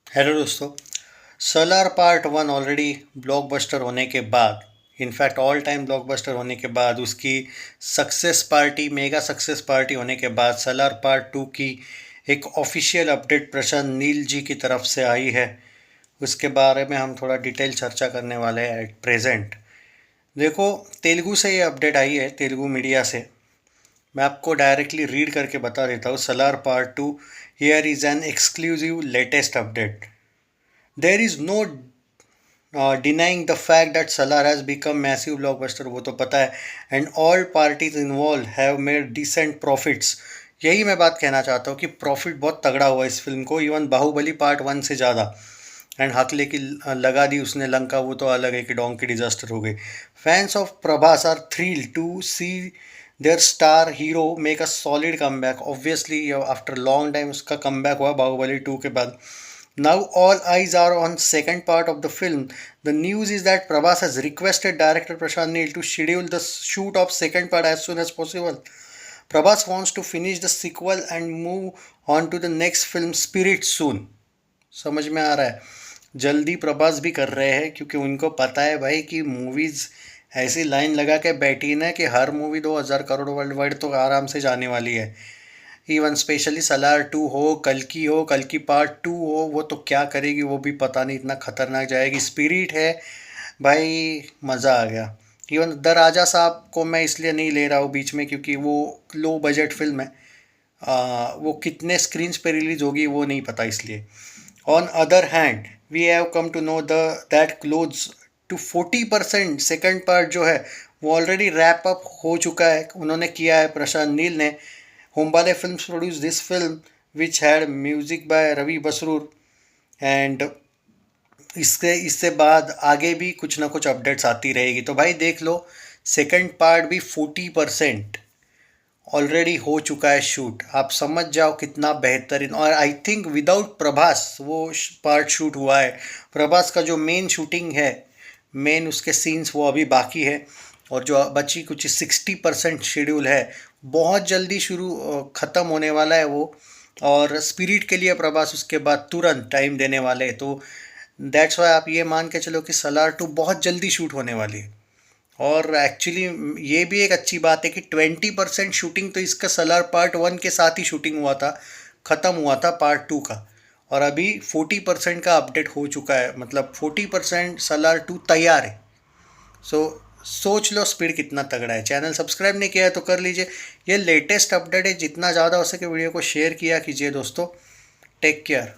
Hello दोस्तों। Salaar part one already blockbuster होने के बाद, इनफैक्ट ऑल टाइम ब्लॉकबस्टर होने के बाद, उसकी success party, mega success party होने के बाद सलार पार्ट टू की एक ऑफिशियल अपडेट प्रशांत नील जी की तरफ से आई है। उसके बारे में हम थोड़ा डिटेल चर्चा करने वाले हैं एट प्रेजेंट। देखो, तेलुगु से ये अपडेट आई है, तेलुगु मीडिया से। मैं आपको डायरेक्टली रीड करके बता देता हूँ। Salaar part two, here is an exclusive latest update. There is no denying the fact that Salar has become massive blockbuster, वो तो पता है, and all parties involved have made decent profits। यही मैं बात कहना चाहता हूँ कि प्रॉफिट बहुत तगड़ा हुआ इस फिल्म को, इवन बाहुबली पार्ट वन से ज़्यादा। एंड हकले की लगा दी उसने लंका, वो तो अलग है कि डोंकी डिजास्टर हो गई। Fans of Prabhas are thrilled to see their star hero make a solid comeback. Obviously after long time उसका कम बैक हुआ बाहुबली टू के बाद। Now all eyes are on second part of the film. The news is that Prabhas has requested director Prashant Neel to schedule the shoot of second part as soon as possible. Prabhas wants to finish the sequel and move on to the next film Spirit soon. समझ में आ रहा है? जल्दी प्रभास भी कर रहे हैं क्योंकि उनको पता है भाई कि मूवीज़ ऐसी लाइन लगा के बैठी ना कि हर मूवी 2000 करोड़ वर्ल्ड वाइड तो आराम से जाने वाली है। इवन स्पेशली सलार टू हो, कल की पार्ट टू हो, वो तो क्या करेगी वो भी पता नहीं, इतना खतरनाक जाएगी। स्पिरिट है भाई, मज़ा आ गया। इवन द राजा साहब को मैं इसलिए नहीं ले रहा हूँ बीच में क्योंकि वो लो बजट फिल्म है। वो कितने स्क्रीन्स पे रिलीज होगी वो नहीं पता, इसलिए। On other hand we have come to know the that close to 40% second part जो है वो ऑलरेडी रैप अप हो चुका है, उन्होंने किया है प्रशांत नील ने। Hombale films produce this film which had music by Ravi Basrur. And इसके इससे बाद आगे भी कुछ ना कुछ अपडेट्स आती रहेगी, तो भाई देख लो। सेकंड पार्ट भी 40% ऑलरेडी हो चुका है शूट। आप समझ जाओ कितना बेहतरीन। और आई थिंक विदाउट प्रभास वो पार्ट शूट हुआ है। प्रभास का जो मेन शूटिंग है, मेन उसके सीन्स, वो अभी बाकी है। और जो बची कुछ 60% शेड्यूल है, बहुत जल्दी शुरू ख़त्म होने वाला है वो। और स्पिरिट के लिए प्रभास उसके बाद तुरंत टाइम देने वाले हैं, तो दैट्स वाई आप ये मान के चलो कि सलार टू बहुत जल्दी शूट होने वाली है। और एक्चुअली ये भी एक अच्छी बात है कि 20% शूटिंग तो इसका सलार पार्ट वन के साथ ही शूटिंग हुआ था, ख़त्म हुआ था पार्ट टू का। और अभी 40% का अपडेट हो चुका है, मतलब 40% सलार टू तैयार है। सो सोच लो स्पीड कितना तगड़ा है। चैनल सब्सक्राइब नहीं किया है तो कर लीजिए। ये लेटेस्ट अपडेट है, जितना ज़्यादा हो सके वीडियो को शेयर किया कीजिए दोस्तों। Take care.